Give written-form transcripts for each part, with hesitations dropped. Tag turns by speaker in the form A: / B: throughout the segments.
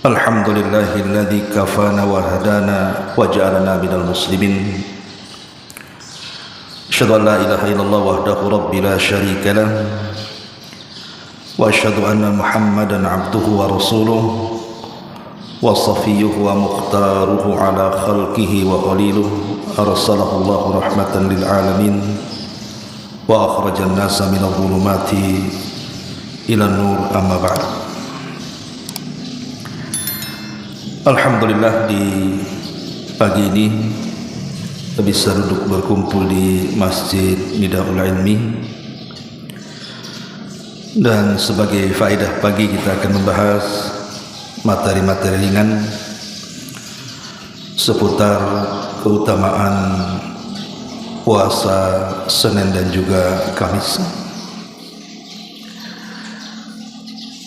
A: Alhamdulillahilladzi kafana wa hadana wa ja'alana minal muslimin. Asyhadu an la ilaha illallah wahdahu rabbi la syarika lah wa asyhadu anna Muhammadan abduhu wa rasuluh wa safiyyuhu wa mukhtaruhu ala khalqihi wa khaliluhu arsalahu Allahu rahmatan lil alamin wa akhrajan nasa minadh dhulumati ila nur amma ba'd. Alhamdulillah, di pagi ini kita bisa duduk berkumpul di Masjid Nidaul Ilmi, dan sebagai faedah pagi kita akan membahas materi-materi ringan seputar keutamaan puasa Senin dan juga Kamis.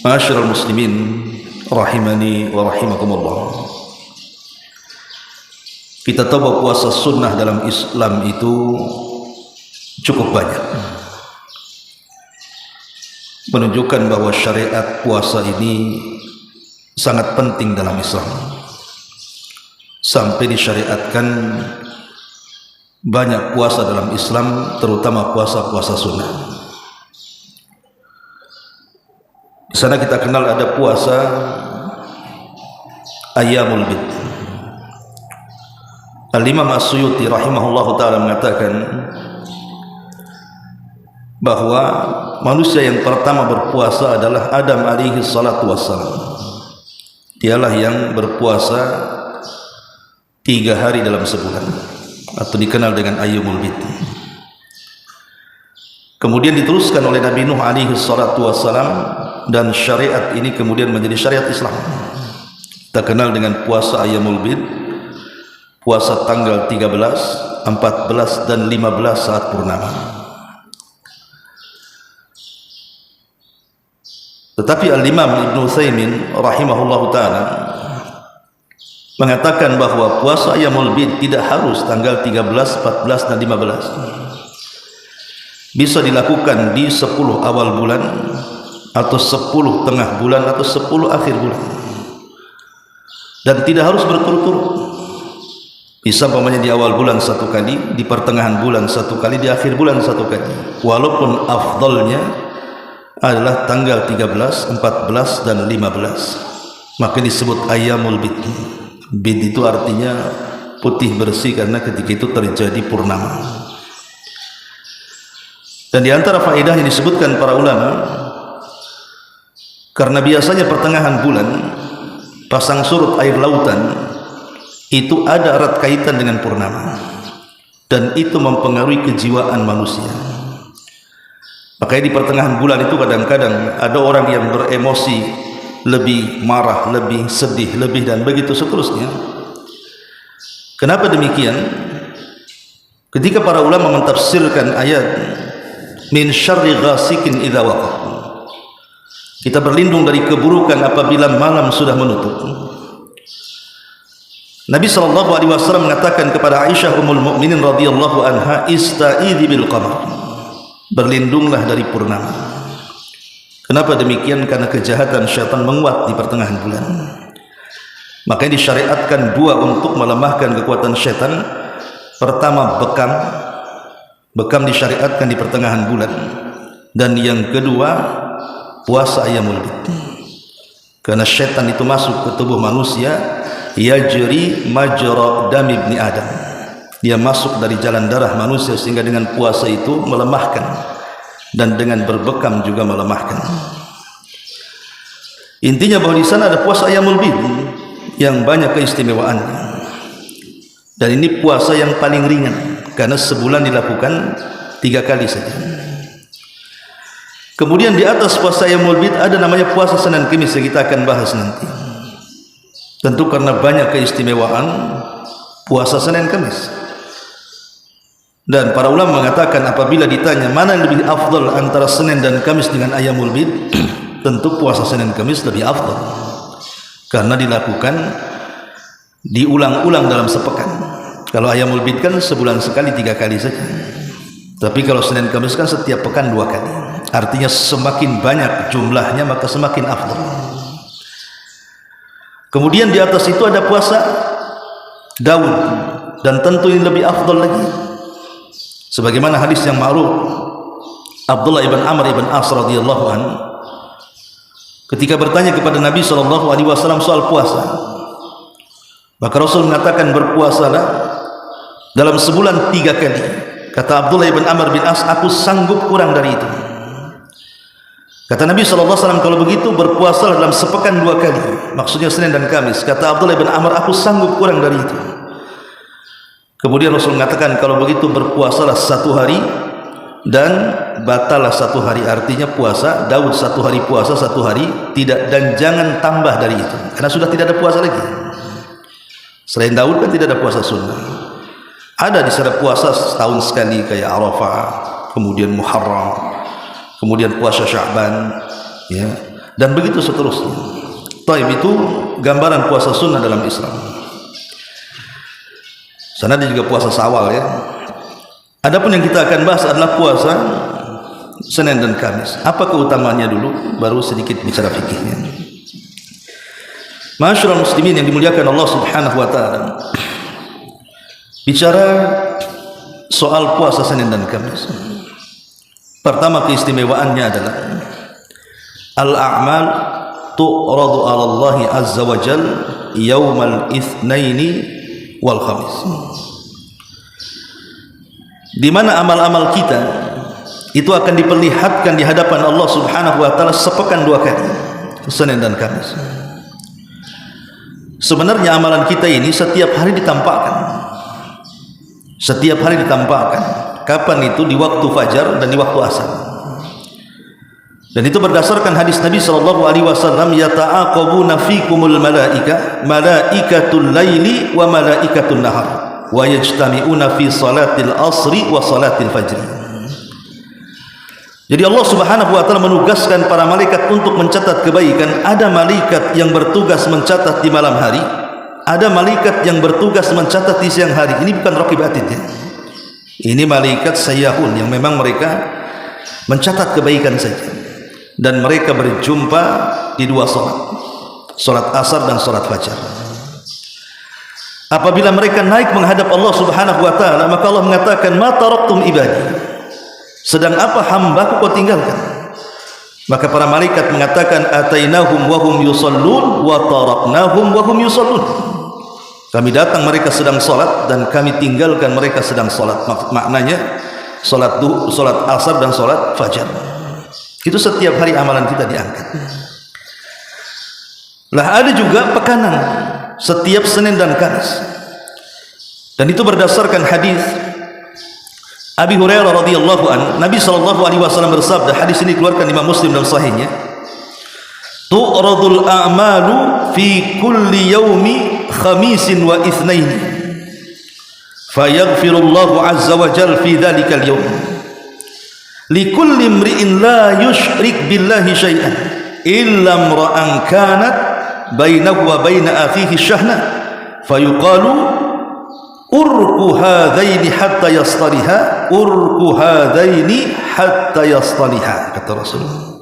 A: Ma'asyiral muslimin rahimani wa rahimakumullah. Kita tahu bahwa puasa sunnah dalam Islam itu cukup banyak, menunjukkan bahwa syariat puasa ini sangat penting dalam Islam, sampai disyariatkan banyak puasa dalam Islam, terutama puasa-puasa sunnah. Di sana kita kenal ada puasa Ayyamul Bid. Al-Imam As-Suyuti rahimahullahu ta'ala mengatakan bahwa manusia yang pertama berpuasa adalah Adam alaihi salatu wassalam. Dialah yang berpuasa 3 hari dalam sebulan, atau dikenal dengan Ayyamul Bid. Kemudian diteruskan oleh Nabi Nuh alaihi salatu wassalam, dan syariat ini kemudian menjadi syariat Islam. Kita kenal dengan puasa Ayyamul Bid, puasa tanggal 13, 14 dan 15 saat purnama. Tetapi Al-Imam Ibn Utsaimin rahimahullahu ta'ala mengatakan bahwa puasa Ayyamul Bid tidak harus tanggal 13, 14 dan 15. Bisa dilakukan di 10 awal bulan, atau 10 tengah bulan, atau 10 akhir bulan, dan tidak harus berturut-turut. Bisa umpamanya di awal bulan 1 kali, di pertengahan bulan 1 kali, di akhir bulan 1 kali. Walaupun afdalnya adalah tanggal 13, 14 dan 15, maka disebut Ayyamul Bid. Bid itu artinya putih bersih, karena ketika itu terjadi purnama. Dan di antara faedah yang disebutkan para ulama, karena biasanya pertengahan bulan pasang surut air lautan itu ada erat kaitan dengan purnama, dan itu mempengaruhi kejiwaan manusia. Makanya di pertengahan bulan itu kadang-kadang ada orang yang beremosi, lebih marah, lebih sedih, lebih, dan begitu seterusnya. Kenapa demikian? Ketika para ulama mentafsirkan ayat min syarri ghasikin idza waqab, kita berlindung dari keburukan apabila malam sudah menutup. Nabi SAW mengatakan kepada Aisyah Ummul Mukminin radhiyallahu anha, ista'idhi bil qamar, berlindunglah dari purnama. Kenapa demikian? Karena kejahatan syaitan menguat di pertengahan bulan. Makanya disyariatkan 2 untuk melemahkan kekuatan syaitan. Pertama, bekam. Bekam disyariatkan di pertengahan bulan. Dan yang kedua, puasa Ayyamul Bid. Karena syaitan itu masuk ke tubuh manusia, yajri majra dam ibni Adam, dia masuk dari jalan darah manusia, sehingga dengan puasa itu melemahkan, dan dengan berbekam juga melemahkan. Intinya bahwa di sana ada puasa Ayyamul Bid yang banyak keistimewaannya, dan ini puasa yang paling ringan, karena sebulan dilakukan 3 kali saja. Kemudian di atas puasa Ayyamul Bid ada namanya puasa Senin Kamis, yang kita akan bahas nanti. Tentu karena banyak keistimewaan puasa Senin Kamis. Dan para ulama mengatakan apabila ditanya mana yang lebih afdal antara Senin dan Kamis dengan Ayyamul Bid, tentu puasa Senin Kamis lebih afdal, karena dilakukan diulang-ulang dalam sepekan. Kalau Ayyamul Bid kan sebulan sekali 3 kali saja. Tapi kalau Senin Kamis kan setiap pekan 2 kali. Artinya semakin banyak jumlahnya maka semakin afdal. Kemudian di atas itu ada puasa Daud, dan tentu ini lebih afdal lagi, sebagaimana hadis yang ma'ruf Abdullah ibn Amr ibn As radhiyallahu anhu ketika bertanya kepada Nabi SAW soal puasa, maka Rasul mengatakan, berpuasalah dalam sebulan 3 kali. Kata Abdullah ibn Amr bin As, aku sanggup kurang dari itu. Kata Nabi SAW, kalau begitu berpuasalah dalam sepekan 2 kali, maksudnya Senin dan Kamis. Kata Abdullah ibn Amr, aku sanggup kurang dari itu. Kemudian Rasul mengatakan, kalau begitu berpuasalah 1 hari dan batalah 1 hari. Artinya puasa Daud 1 hari, puasa 1 hari tidak, dan jangan tambah dari itu, karena sudah tidak ada puasa lagi. Selain Daud kan tidak ada puasa sunnah. Ada di sana puasa setahun sekali kayak Arafah, kemudian Muharram, kemudian puasa Sya'ban, ya, dan begitu seterusnya. Taib, itu gambaran puasa sunnah dalam Islam. Sana ada juga puasa Syawal, ya. Adapun yang kita akan bahas adalah puasa Senin dan Kamis. Apa keutamaannya dulu, baru sedikit bicara fikihnya. Ma'asyiral muslimin yang dimuliakan Allah Subhanahu wa taala. Bicara soal puasa Senin dan Kamis, pertama keistimewaannya adalah al-a'mal tu'radu 'ala Allah azza wa jal yaumal itsnaini wal khamis, di mana amal-amal kita itu akan diperlihatkan di hadapan Allah Subhanahu wa taala sepekan 2 kali, Senin dan Kamis. Sebenarnya amalan kita ini setiap hari ditampakkan. Setiap hari ditampakkan. Kapan itu? Di waktu fajar dan di waktu asar. Dan itu berdasarkan hadis Nabi SAW, yata'aqabuna fikumul malaika, malaikatul laili wa malaikatul nahar, wa yajtami'una fi salatil asri wa salatil fajri. Jadi Allah Subhanahu wa taala menugaskan para malaikat untuk mencatat kebaikan. Ada malaikat yang bertugas mencatat di malam hari, ada malaikat yang bertugas mencatat di siang hari. Ini bukan raqib atid, ya. Ini malaikat sayyahun yang memang mereka mencatat kebaikan saja, dan mereka berjumpa di 2 salat, salat asar dan salat fajar. Apabila mereka naik menghadap Allah Subhanahu wa taala, maka Allah mengatakan, ma taraktum ibadi, sedang apa hambaku kau tinggalkan? Maka para malaikat mengatakan, atainahum wa hum yusallun wa taraknahum wa hum yusallun. Kami datang mereka sedang salat dan kami tinggalkan mereka sedang salat. Maknanya salat asar dan salat fajar. Itu setiap hari amalan kita diangkat. Lah ada juga pekanan setiap Senin dan Kamis. Dan itu berdasarkan hadis Abi Hurairah radhiyallahu anhu. Nabi SAW bersabda, hadis ini keluarkan Imam Muslim dalam sahihnya, tu'radul a'malu fi kulli yaumi khamisin wa itsnain fayaghfirullahu azza wa jalla fi dhalikal yawm likulli imri'in la yushrik billahi syai'an illa imra'an kanat bainahu wa baina akhihi syahna fayuqalu urku hadaini hatta yastaliha, urku hadaini hatta yastaliha, kata Rasulullah.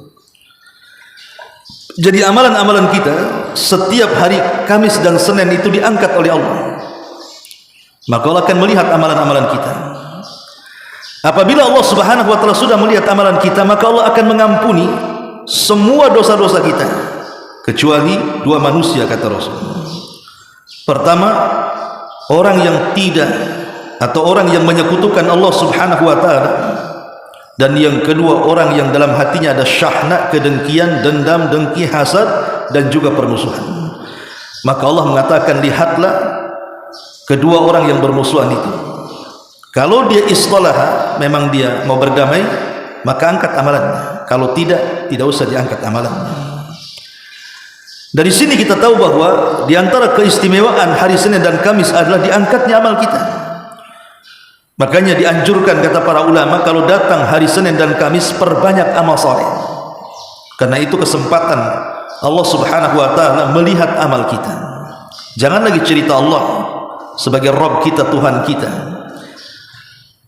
A: Jadi amalan-amalan kita setiap hari Kamis dan Senin itu diangkat oleh Allah. Maka Allah akan melihat amalan-amalan kita. Apabila Allah Subhanahu wa taala sudah melihat amalan kita, maka Allah akan mengampuni semua dosa-dosa kita, kecuali 2 manusia, kata Rasul. Pertama, orang yang tidak, atau orang yang menyekutukan Allah Subhanahu wa taala. Dan yang kedua, orang yang dalam hatinya ada syahna, kedengkian, dendam, dengki, hasad, dan juga permusuhan. Maka Allah mengatakan, lihatlah kedua orang yang bermusuhan itu. Kalau dia istalah, memang dia mau berdamai, maka angkat amalannya. Kalau tidak, tidak usah diangkat amalannya. Dari sini kita tahu bahwa di antara keistimewaan hari Senin dan Kamis adalah diangkatnya amal kita. Makanya dianjurkan, kata para ulama, kalau datang hari Senin dan Kamis, perbanyak amal saleh. Karena itu kesempatan Allah Subhanahu wa taala melihat amal kita. Jangan lagi cerita Allah sebagai Rabb kita, Tuhan kita.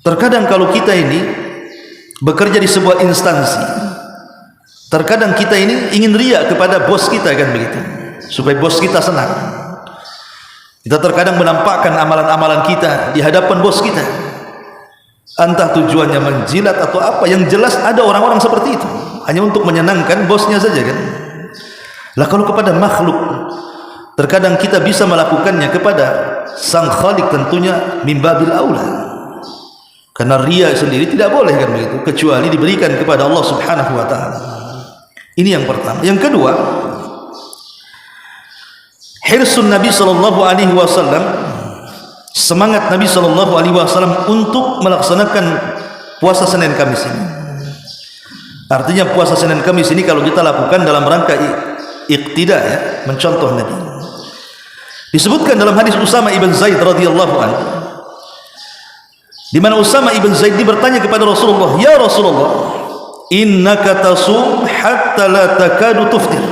A: Terkadang kalau kita ini bekerja di sebuah instansi, terkadang kita ini ingin riya kepada bos kita, kan begitu. supaya bos kita senang. Kita terkadang menampakkan amalan-amalan kita di hadapan bos kita, entah tujuannya menjilat atau apa. Yang jelas ada orang-orang seperti itu hanya untuk menyenangkan bosnya saja kan. Lah kalau kepada makhluk, terkadang kita bisa melakukannya kepada sang Khalik, tentunya mimbabil aula, karena riya sendiri tidak boleh kan begitu, kecuali diberikan kepada Allah Subhanahu wa taala. Ini yang pertama. Yang kedua, hirsun Nabi sallallahu alaihi wasallam, semangat Nabi sallallahu alaihi wasallam untuk melaksanakan puasa Senin Kamis ini. Artinya puasa Senin Kamis ini kalau kita lakukan dalam rangka iqtida, ya, mencontoh Nabi. Disebutkan dalam hadis Usama ibn Zaid radhiyallahu anhu, di mana Usama ibn Zaid bertanya kepada Rasulullah, "Ya Rasulullah, innaka tasum hatta la takadu tuftir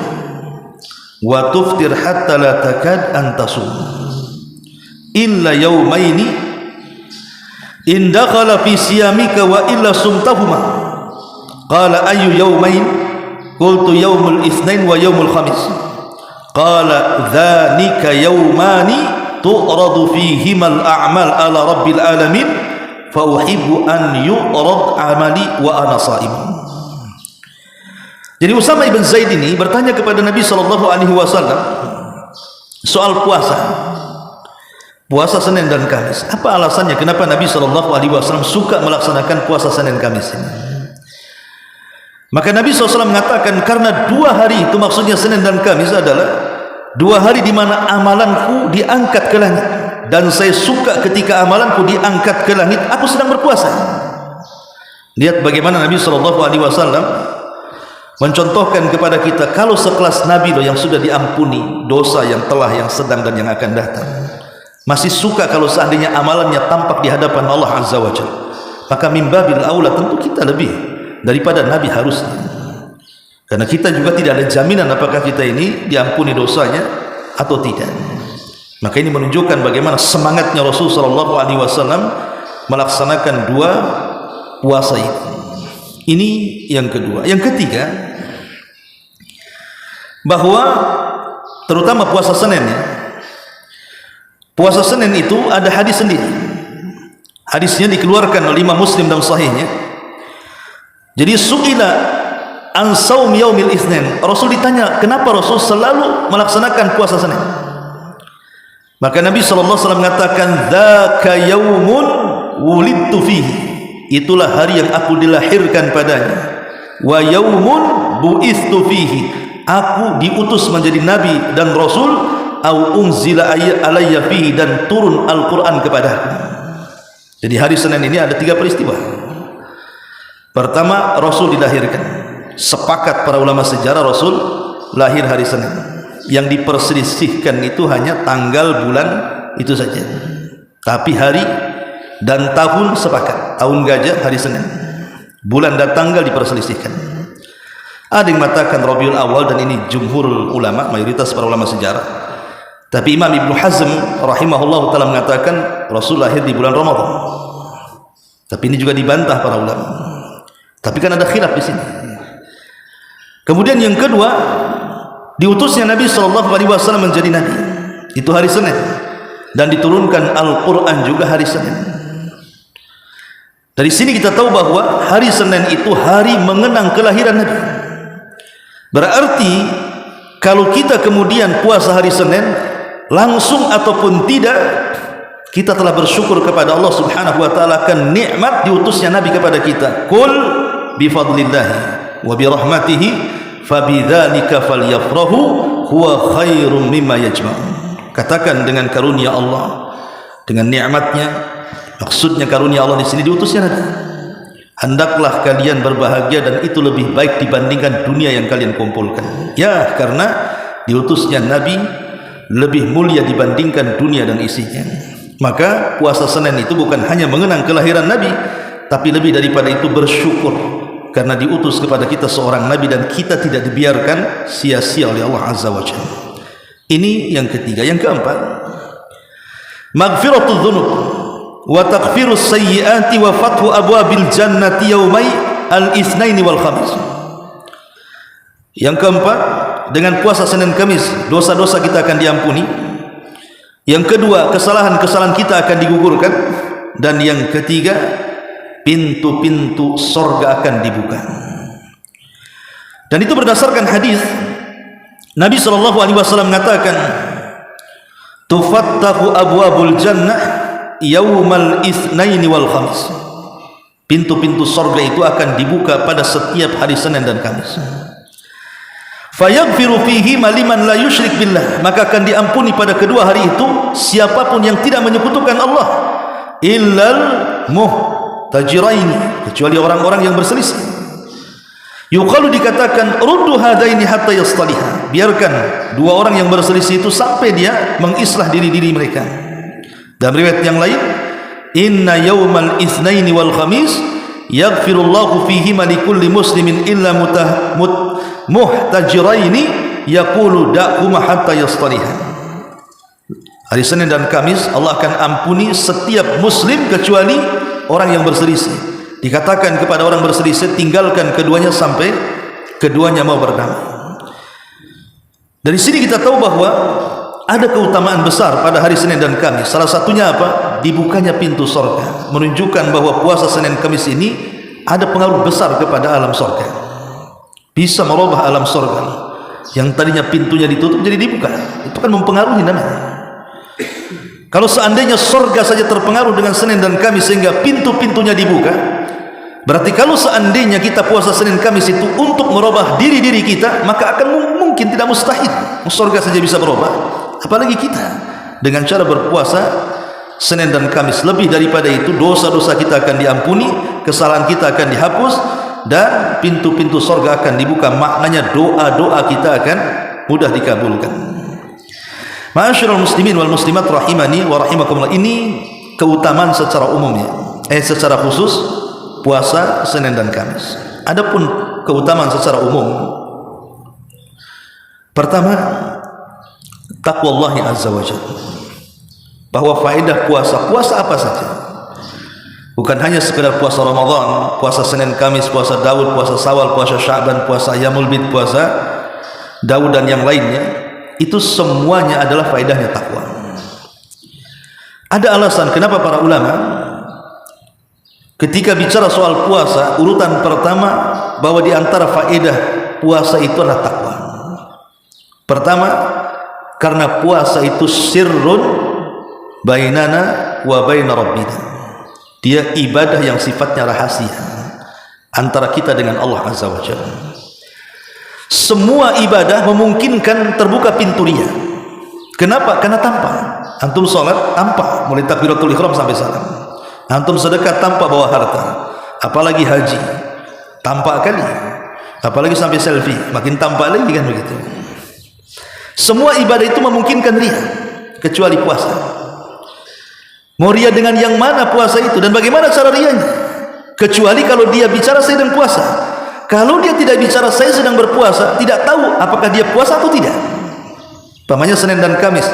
A: wa tuftir hatta la takad an tasum illa yawmaini in dakhala fi siyamika wa illa sumtahuma." Qala ayu yawmain? Qultu yawmul itsnain wa yawmul khamis. Qala dzanika yawmani tu'radu fihimal a'mal ala rabbil alamin fa uhibbu an yu'rad amali wa ana sha'im. Jadi Usama ibn Zaid ini bertanya kepada Nabi sallallahu alaihi wasallam soal puasa Senin dan Kamis. Apa alasannya kenapa Nabi sallallahu alaihi wasallam suka melaksanakan puasa Senin Kamis ini? Maka Nabi SAW mengatakan, karena 2 hari itu, maksudnya Senin dan Kamis, adalah 2 hari di mana amalanku diangkat ke langit, dan saya suka ketika amalanku diangkat ke langit aku sedang berpuasa. Lihat bagaimana Nabi SAW mencontohkan kepada kita, kalau sekelas Nabi loh yang sudah diampuni dosa yang telah, yang sedang, dan yang akan datang, masih suka kalau seandainya amalannya tampak di hadapan Allah Azza wa Jalla, maka mimbabil aula tentu kita lebih daripada Nabi harusnya, karena kita juga tidak ada jaminan apakah kita ini diampuni dosanya atau tidak. Maka ini menunjukkan bagaimana semangatnya Rasul sallallahu alaihi wasallam melaksanakan 2 puasa itu. Ini yang kedua. Yang ketiga, bahwa terutama puasa Senin, ya, puasa Senin itu ada hadis sendiri. Hadisnya dikeluarkan oleh Imam Muslim dalam sahihnya. Jadi su'ila an saum yaumil itsnin, Rasul ditanya kenapa Rasul selalu melaksanakan puasa Senin. Maka Nabi sallallahu alaihi wasallam mengatakan, dzaka yaumun wulidtu fihi, itulah hari yang aku dilahirkan padanya, wa yaumun bu'istu fihi, aku diutus menjadi nabi dan rasul, au unzila alayya fihi, dan turun Al-Qur'an kepadaku. Jadi hari Senin ini ada 3 peristiwa. Pertama, Rasul dilahirkan. Sepakat para ulama sejarah Rasul lahir hari Senin. Yang diperselisihkan itu hanya tanggal, bulan, itu saja. Tapi hari dan tahun sepakat. Tahun gajah hari Senin. Bulan dan tanggal diperselisihkan. Ada yang mengatakan Rabiul Awal, dan ini jumhur ulama, mayoritas para ulama sejarah. Tapi Imam Ibnu Hazm rahimahullah ta'ala mengatakan Rasul lahir di bulan Ramadan. Tapi ini juga dibantah para ulama. Tapi kan ada khilaf di sini. Kemudian yang kedua, diutusnya Nabi SAW menjadi nabi, itu hari Senin, dan diturunkan Al-Quran juga hari Senin. Dari sini kita tahu bahwa hari Senin itu hari mengenang kelahiran Nabi. Berarti kalau kita kemudian puasa hari Senin, langsung ataupun tidak, kita telah bersyukur kepada Allah Subhanahu wa taala akan nikmat diutusnya Nabi kepada kita. Qul bifadlillahi wa birahmatihi fabidzalika falyafrahu huwa khairum mimma yajma'un. Katakan dengan karunia Allah, dengan nikmatnya, maksudnya karunia Allah di sini diutusnya Nabi. Hendaklah kalian berbahagia, dan itu lebih baik dibandingkan dunia yang kalian kumpulkan. Ya, karena diutusnya Nabi lebih mulia dibandingkan dunia dan isinya. Maka puasa Senin itu bukan hanya mengenang kelahiran Nabi, tapi lebih daripada itu bersyukur karena diutus kepada kita seorang Nabi, dan kita tidak dibiarkan sia-sia oleh Allah Azza wa Jalla. Ini yang ketiga. Yang keempat, maghfiratul dzunub wa taghfirus sayyiati wa fathu abwabil jannati yaumai al-itsnain wal khamis. Yang keempat, dengan puasa Senin Kamis dosa-dosa kita akan diampuni. Yang kedua, kesalahan-kesalahan kita akan digugurkan. Dan yang ketiga, pintu-pintu sorga akan dibuka. Dan itu berdasarkan hadis Nabi SAW mengatakan, tufattahu abwabul jannah yaumal itsnaini wal khamis. Pintu-pintu sorga itu akan dibuka pada setiap hari Senin dan Kamis. Fayaghfiru fihi liman la yusyrik billah, maka akan diampuni pada kedua hari itu siapapun yang tidak menyekutukan Allah, illal muhtajiraini, kecuali orang-orang yang berselisih. Yuqalu, dikatakan, ruddu hadaini hatta yastaliha, biarkan dua orang yang berselisih itu sampai dia mengislah diri-diri mereka. Dalam riwayat yang lain, inna yaumal itsnaini wal khamis yaghfirullahu fihi likulli muslimin illa muhtajiraini yaqulu da'huma hatta yastaliha. Hari Senin dan Kamis Allah akan ampuni setiap muslim kecuali orang yang berselisih. Dikatakan kepada orang berselisih, tinggalkan keduanya sampai keduanya mau berdamai. Dari sini kita tahu bahwa ada keutamaan besar pada hari Senin dan Kamis. Salah satunya apa? Dibukanya pintu surga, menunjukkan bahwa puasa Senin Kamis ini ada pengaruh besar kepada alam surga. Bisa merubah alam surga yang tadinya pintunya ditutup jadi dibuka. Itu kan mempengaruhi namanya. Kalau seandainya surga saja terpengaruh dengan Senin dan Kamis sehingga pintu-pintunya dibuka, berarti kalau seandainya kita puasa Senin Kamis itu untuk merubah diri-diri kita, maka akan mungkin, tidak mustahil, surga saja bisa berubah, apalagi kita dengan cara berpuasa Senin dan Kamis. Lebih daripada itu, dosa-dosa kita akan diampuni, kesalahan kita akan dihapus, dan pintu-pintu surga akan dibuka. Maknanya doa-doa kita akan mudah dikabulkan. Ma'asyiral muslimin wal muslimat rahimani wa rahimakumullah. Ini keutamaan secara umumnya, secara khusus puasa Senin dan Kamis. Adapun keutamaan secara umum, pertama, taqwallahi azza wa jalla. Bahwa faedah puasa apa saja, bukan hanya sekedar puasa Ramadan, puasa Senin Kamis, puasa Daud, puasa Syawal, puasa Sya'ban, puasa Ayyamul Bid, puasa Daud dan yang lainnya. Itu semuanya adalah faedahnya takwa. Ada alasan kenapa para ulama ketika bicara soal puasa, urutan pertama bahwa di antara faedah puasa itu adalah takwa. Pertama, karena puasa itu sirrun bainana wa baina rabbina. Dia ibadah yang sifatnya rahasia antara kita dengan Allah Azza wa Jalla. Semua ibadah memungkinkan terbuka pintu riya. Kenapa? Karena tampak. Antum sholat tampak, mulai takbiratul ihram sampai salam. Antum sedekah tanpa bawa harta, apalagi haji tampak kali, apalagi sampai selfie makin tampak lagi, kan begitu. Semua ibadah itu memungkinkan riya kecuali puasa. Mau riya dengan yang mana puasa itu, dan bagaimana cara riyanya? Kecuali kalau dia bicara saya sedang puasa. Kalau dia tidak bicara saya sedang berpuasa, tidak tahu apakah dia puasa atau tidak. Pamannya Senin dan Kamis,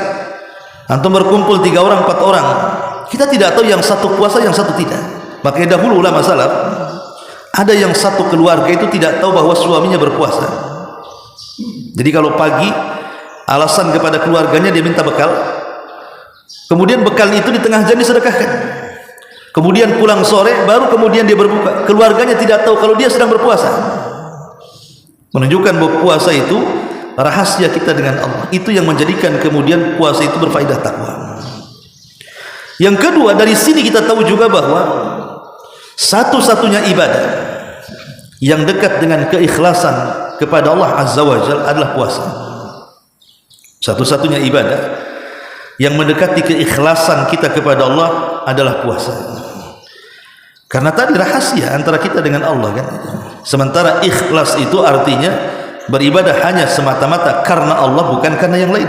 A: antum berkumpul 3 orang 4 orang, kita tidak tahu yang satu puasa yang satu tidak. Makanya dahulu ulama salaf, ada yang satu keluarga itu tidak tahu bahwa suaminya berpuasa. Jadi kalau pagi alasan kepada keluarganya dia minta bekal, kemudian bekal itu di tengah jalan disedekahkan, kemudian pulang sore baru kemudian dia berbuka. Keluarganya tidak tahu kalau dia sedang berpuasa. Menunjukkan bahwa puasa itu rahasia kita dengan Allah. Itu yang menjadikan kemudian puasa itu berfaedah takwa. Yang kedua, dari sini kita tahu juga bahwa satu-satunya ibadah yang dekat dengan keikhlasan kepada Allah Azza wa Jalla adalah puasa. Satu-satunya ibadah yang mendekati keikhlasan kita kepada Allah adalah puasa. Karena tadi rahasia antara kita dengan Allah, kan? Sementara ikhlas itu artinya beribadah hanya semata-mata karena Allah, bukan karena yang lain.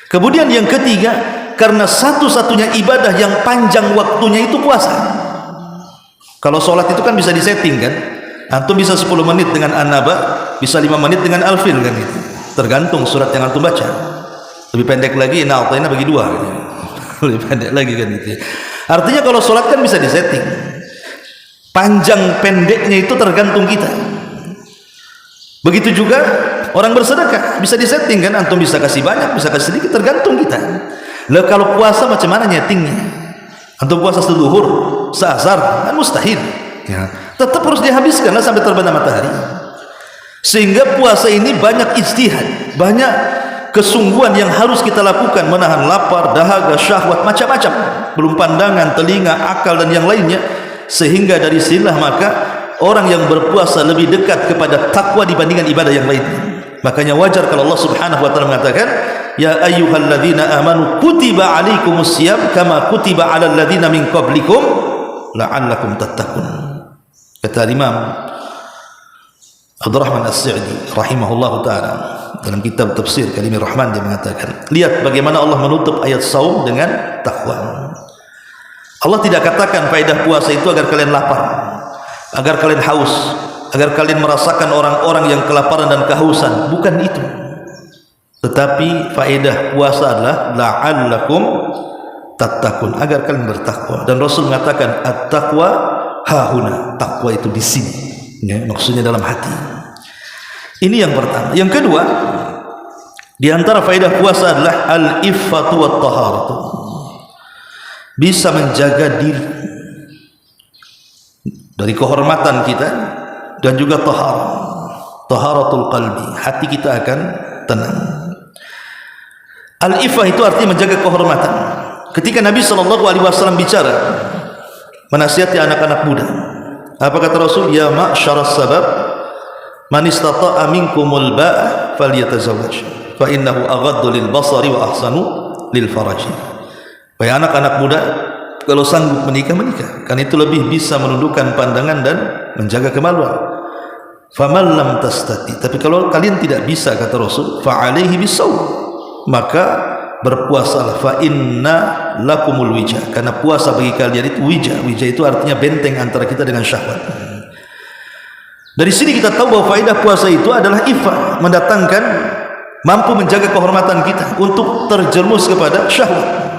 A: Kemudian yang ketiga, karena satu-satunya ibadah yang panjang waktunya itu puasa. Kalau sholat itu kan bisa disetting, kan? Antum bisa 10 menit dengan An-Naba, bisa 5 menit dengan Al-Fil, kan gitu. Tergantung surat yang antum baca. Lebih pendek lagi, Inna A'tayna bagi 2, gitu. Lebih pendek lagi, kan gitu. Artinya kalau sholat kan bisa disetting. Panjang pendeknya itu tergantung kita. Begitu juga orang bersedekah, bisa disetting kan, antum bisa kasih banyak, bisa kasih sedikit, tergantung kita. Lah kalau puasa macam mana nyetingnya? Antum puasa seduhur, seasar, kan mustahil. Ya, tetap harus dihabiskan lah sampai terbenam matahari. Sehingga puasa ini banyak ijtihad, banyak kesungguhan yang harus kita lakukan, menahan lapar, dahaga, syahwat, macam-macam, belum pandangan, telinga, akal dan yang lainnya. Sehingga dari sinilah maka orang yang berpuasa lebih dekat kepada takwa dibandingkan ibadah yang lain. Makanya wajar kalau Allah Subhanahu wa taala mengatakan, ya ayyuhalladzina amanu kutiba alaikumusiyam kama kutiba alal ladzina min qablikum la'allakum tattaqun. Kata Imam Abdurrahman As-Sa'di rahimahullahu taala dalam kitab tafsir Kalimir Rahman, dia mengatakan, lihat bagaimana Allah menutup ayat saum dengan takwa. Allah tidak katakan faedah puasa itu agar kalian lapar, agar kalian haus, agar kalian merasakan orang-orang yang kelaparan dan kehausan, bukan itu. Tetapi faedah puasa adalah la'allakum tattaqun, agar kalian bertakwa. Dan Rasul mengatakan at-taqwa hahuna, takwa itu di sini, ya, maksudnya dalam hati. Ini yang pertama. Yang kedua, di antara faedah puasa adalah al-iffatu wat-taharatu, bisa menjaga diri dari kehormatan kita, dan juga taharatul qalbi, hati kita akan tenang. Al-iffah itu artinya menjaga kehormatan. Ketika Nabi SAW bicara menasihati anak-anak muda, apa kata Rasul? Ya ma'syaras sabab man istata'a minkumul ba'a falyatazawwaj fa innahu aghaddu lil basari wa ahsanu lil faraji. Wahai anak-anak muda, kalau sanggup menikah, menikah, karena itu lebih bisa menundukkan pandangan dan menjaga kemaluan. Faman lam tastati, tapi kalau kalian tidak bisa, kata Rasul, fa alaihi bisawm, maka berpuasalah. Fa inna lakumul wija, karena puasa bagi kalian itu wija. Wija itu artinya benteng antara kita dengan syahwat. Dari sini kita tahu bahwa faedah puasa itu adalah iffah, mendatangkan, mampu menjaga kehormatan kita untuk terjerumus kepada syahwat.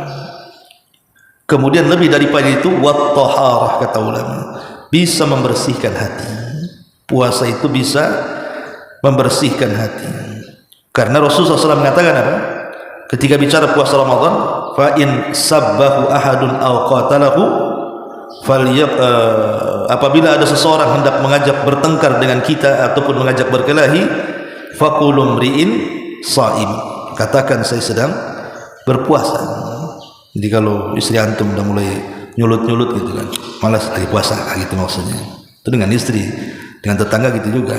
A: Kemudian lebih daripada itu, wat-taharah, kata ulama, bisa membersihkan hati. Puasa itu bisa membersihkan hati. Karena Rasulullah SAW mengatakan apa? Ketika bicara puasa Ramadan, fa in sabbahu ahadun aw qatalahu apabila ada seseorang hendak mengajak bertengkar dengan kita ataupun mengajak berkelahi, faqulum ri'in shaim, katakan saya sedang berpuasa. Jadi kalau istri antum udah mulai nyulut-nyulut gitu kan, malas lagi puasa, gitu maksudnya. Itu dengan istri, dengan tetangga gitu juga.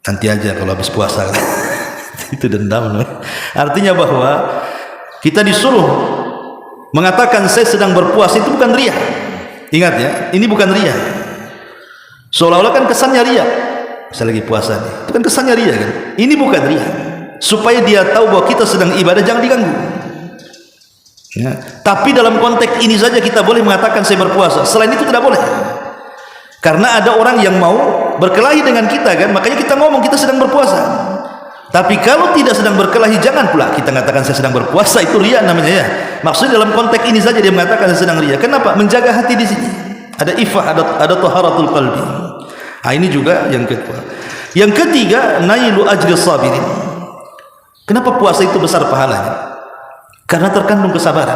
A: Nanti aja kalau habis puasa kan. Itu dendam. Artinya bahwa kita disuruh mengatakan saya sedang berpuasa, itu bukan riya. Ingat ya, ini bukan riya. Seolah-olah kan kesannya riya. Saya lagi puasa nih, itu kan kesannya riya kan. Ini bukan riya. Supaya dia tahu bahwa kita sedang ibadah, jangan diganggu. Ya. Tapi dalam konteks ini saja kita boleh mengatakan saya berpuasa. Selain itu tidak boleh. Karena ada orang yang mau berkelahi dengan kita kan, makanya kita ngomong kita sedang berpuasa. Tapi kalau tidak sedang berkelahi, jangan pula kita mengatakan saya sedang berpuasa, itu riya namanya ya. Maksudnya dalam konteks ini saja dia mengatakan saya sedang riya. Kenapa? Menjaga hati di sini. Ada iffah, ada taharatul qalbi. Nah, ini juga yang kedua. Yang ketiga, nailu ajri sabirin. Kenapa puasa itu besar pahalanya? Karena terkandung kesabaran.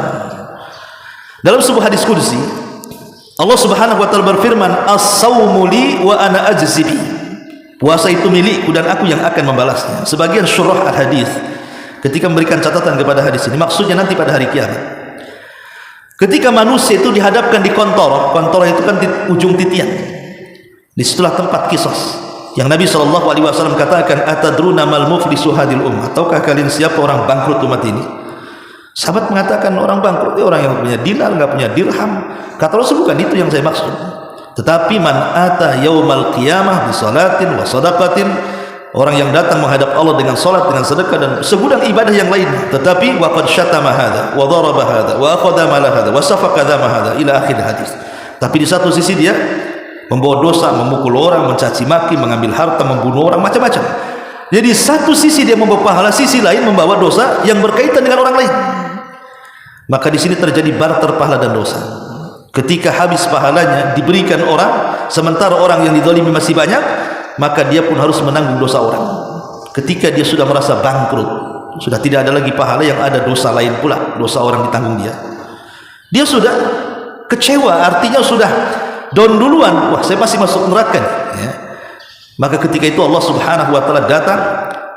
A: Dalam sebuah hadis qudsi, Allah Subhanahu wa taala berfirman, as-saumu li wa ana ajzi bi. Puasa itu milikku dan aku yang akan membalasnya. Sebagian syurah al-hadis ketika memberikan catatan kepada hadis ini, maksudnya nanti pada hari kiamat, ketika manusia itu dihadapkan di kontor itu kan di ujung titian, disitulah tempat kisos yang Nabi SAW katakan, atadruna mal muflisu hadil ummah, tahukah kalian siapa orang bangkrut umat ini? Sahabat mengatakan, orang bangkrut orang yang punya dinar, nggak punya dirham. Kata Rasul, bukan itu yang saya maksud, tetapi man ata yaumal qiyamah bi salatin wa sadaqatin, orang yang datang menghadap Allah dengan salat, dengan sedekah dan segudang ibadah yang lain, tetapi waqad syatama hadza wa daraba hadza wa akhadha mala hadza wa safaqa dama hadza ila akhir hadis. Tapi di satu sisi dia membawa dosa, memukul orang, mencaci maki, mengambil harta, membunuh orang, macam-macam. Jadi satu sisi dia membawa pahala, sisi lain membawa dosa yang berkaitan dengan orang lain. Maka di sini terjadi barter pahala dan dosa. Ketika habis pahalanya diberikan orang, sementara orang yang dizalimi masih banyak, maka dia pun harus menanggung dosa orang. Ketika dia sudah merasa bangkrut, sudah tidak ada lagi pahala, yang ada dosa lain pula, dosa orang ditanggung dia. Dia sudah kecewa, artinya sudah down duluan, wah saya pasti masuk neraka nih, ya. Maka ketika itu Allah Subhanahu wa taala datang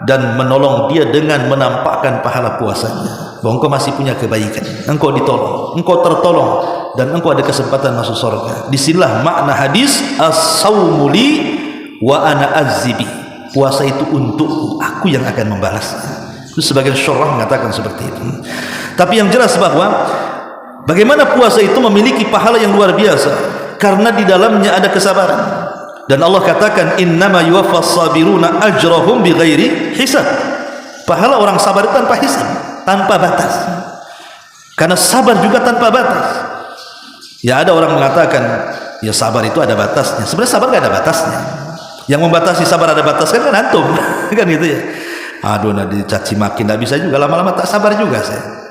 A: dan menolong dia dengan menampakkan pahala puasanya, bahwa engkau masih punya kebaikan, engkau ditolong, engkau tertolong, dan engkau ada kesempatan masuk surga. Disinilah makna hadis as-saumu li wa ana azzibi, puasa itu untukku, aku yang akan membalasnya. Itu sebagian syurah mengatakan seperti itu. Tapi yang jelas bahwa bagaimana puasa itu memiliki pahala yang luar biasa, karena di dalamnya ada kesabaran. Dan Allah katakan innama yuwaffas sabiruna ajrahum bighairi hisab. Pahala orang sabar itu tanpa hisab, tanpa batas. Karena sabar juga tanpa batas. Ya ada orang mengatakan ya sabar itu ada batasnya. Sebenarnya sabar enggak ada batasnya. Yang membatasi sabar ada batas kan antum. Kan gitu ya. Aduh, nanti caci maki enggak bisa juga, lama-lama tak sabar juga saya.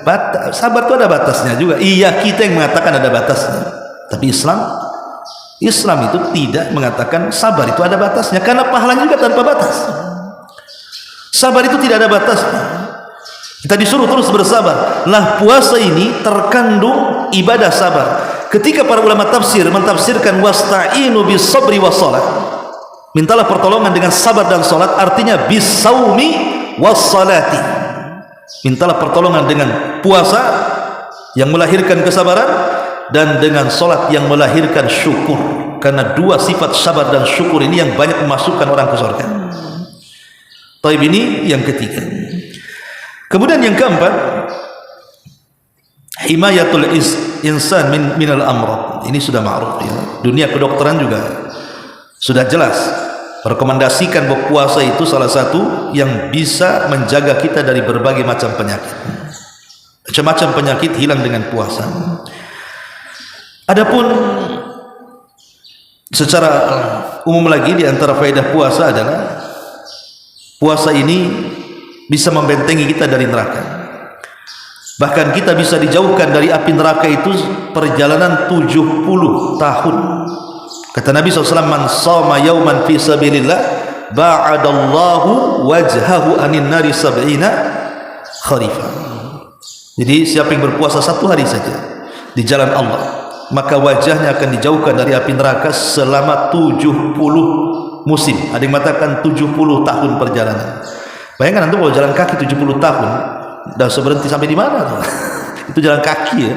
A: Sabar itu ada batasnya juga. Iya, kita yang mengatakan ada batasnya. Tapi Islam itu tidak mengatakan sabar itu ada batasnya, karena pahalanya juga tanpa batas. Sabar itu tidak ada batasnya. Kita disuruh terus bersabar. Lah puasa ini terkandung ibadah sabar. Ketika para ulama tafsir mentafsirkan wasta'inu bis sabri was salat, mintalah pertolongan dengan sabar dan salat, artinya bis saumi was salati. Mintalah pertolongan dengan puasa yang melahirkan kesabaran, dan dengan solat yang melahirkan syukur, karena dua sifat sabar dan syukur ini yang banyak memasukkan orang ke surga. Taib, ini yang ketiga. Kemudian yang keempat, himayatul insan minal amrad. Ini sudah ma'ruf ya. Dunia kedokteran juga sudah jelas merekomendasikan bahwa puasa itu salah satu yang bisa menjaga kita dari berbagai macam penyakit. Macam-macam penyakit hilang dengan puasa. Adapun secara umum lagi, di antara faedah puasa adalah puasa ini bisa membentengi kita dari neraka. Bahkan kita bisa dijauhkan dari api neraka itu perjalanan 70 tahun. Kata Nabi SAW, man shoma yauman fi sabilillah ba'adallahu wajhahu anin nari sab'ina kharifah. Jadi siapa yang berpuasa satu hari saja di jalan Allah, maka wajahnya akan dijauhkan dari api neraka selama 70 musim. Ada yang mengatakan 70 tahun perjalanan. Bayangkan antum kalau jalan kaki 70 tahun, dan berhenti sampai di mana tuh? Itu jalan kaki ya.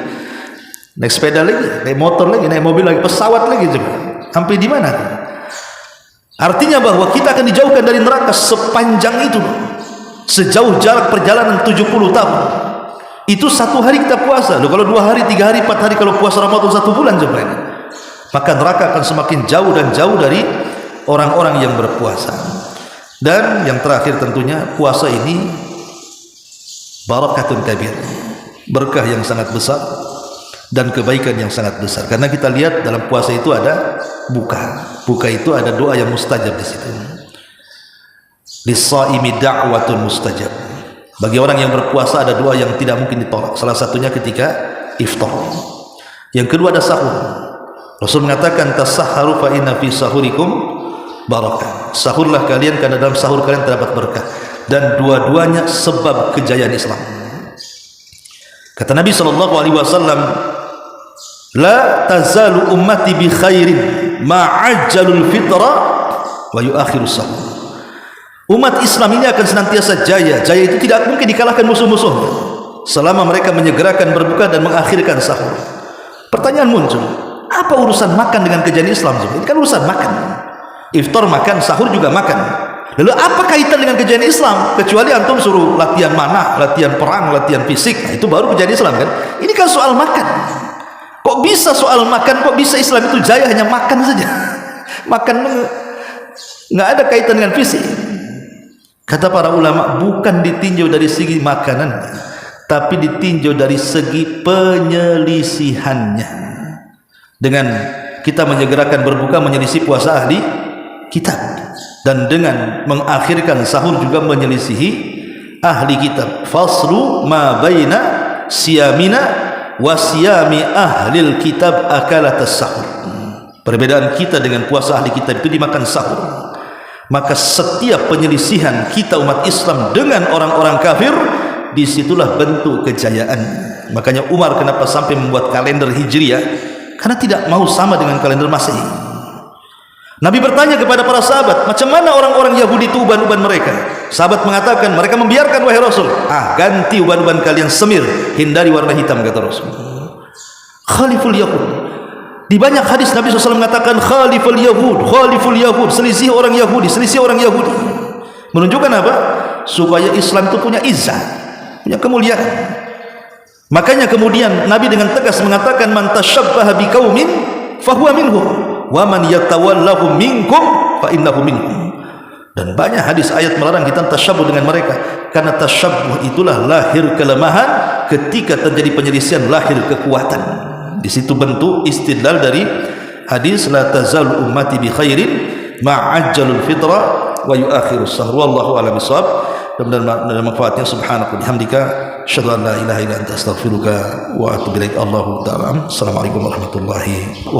A: Naik sepeda lagi, naik motor lagi, naik mobil lagi, pesawat lagi juga. Sampai di mana tuh? Artinya bahwa kita akan dijauhkan dari neraka sepanjang itu, sejauh jarak perjalanan 70 tahun. Itu satu hari kita puasa. Loh, kalau 2 hari, 3 hari, 4 hari kalau puasa Ramadan 1 bulan coba ini, maka neraka akan semakin jauh dan jauh dari orang-orang yang berpuasa. Dan yang terakhir tentunya puasa ini barakatun kabir, berkah yang sangat besar dan kebaikan yang sangat besar. Karena kita lihat dalam puasa itu ada buka itu ada doa yang mustajab di situ. Lis-shaimi da'watun mustajab. Bagi orang yang berpuasa ada doa yang tidak mungkin ditolak. Salah satunya ketika iftar. Yang kedua ada sahur. Rasul mengatakan tasahharu fa inna fi sahurikum barakah. Sahurlah kalian karena dalam sahur kalian terdapat berkah. Dan dua-duanya sebab kejayaan Islam. Kata Nabi SAW, la tazalu ummati bi khairin ma'ajjalul fitra wa yuakhirus sahur. Umat Islam ini akan senantiasa jaya. Jaya itu tidak mungkin dikalahkan musuh-musuhnya selama mereka menyegerakan berbuka dan mengakhirkan sahur. Pertanyaan muncul, apa urusan makan dengan kejayaan Islam? Ini kan urusan makan. Iftar makan, sahur juga makan. Lalu apa kaitan dengan kejayaan Islam? Kecuali antum suruh latihan manah, latihan perang, latihan fisik, nah, itu baru kejayaan Islam kan? Ini kan soal makan. Kok bisa soal makan? Kok bisa Islam itu jaya hanya makan saja? Makan nggak ada kaitan dengan fisik. Kata para ulama, bukan ditinjau dari segi makanan, tapi ditinjau dari segi penyelisihannya. Dengan kita menyegerakan berbuka menyelisih puasa ahli kitab, dan dengan mengakhirkan sahur juga menyelisihi ahli kitab. Faslu ma baina siyamina wa siyami ahlil kitab akalatas sahur. Perbedaan kita dengan puasa ahli kitab itu dimakan sahur. maka setiap penyelisihan kita umat Islam dengan orang-orang kafir, disitulah bentuk kejayaan. Makanya Umar kenapa sampai membuat kalender Hijriah? Karena tidak mau sama dengan kalender Masehi. Nabi bertanya kepada para sahabat, macam mana orang-orang Yahudi itu uban-uban mereka? Sahabat mengatakan, mereka membiarkan, wahai Rasul. Ganti uban-uban kalian semir, hindari warna hitam, kata Rasul. Khaliful Yahud. Di banyak hadis Nabi SAW mengatakan khaliful Yahud, selisih orang Yahudi. Menunjukkan apa? Supaya Islam itu punya izzah, punya kemuliaan. Makanya kemudian Nabi dengan tegas mengatakan, man tasyabbaha biqaumin fahuwa minhum wa man yatawallahu minkum fa innahu minhum. Dan banyak hadis ayat melarang kita tasyabbuh dengan mereka, karena tasyabbuh itulah lahir kelemahan, ketika terjadi penyelisihan lahir kekuatan. Di situ bentuk istidlal dari hadis la tazal ummati bi khairin ma'ajjalul fitra wa yuakhirus sahr. Wallahu a'lam bishawab. Dan manfaatnya subhanaka bihamdika asyhadu an la ilaha illa anta astaghfiruka wa atubu ilaik. Allahu ta'ala. Assalamualaikum warahmatullahi wabarakatuh.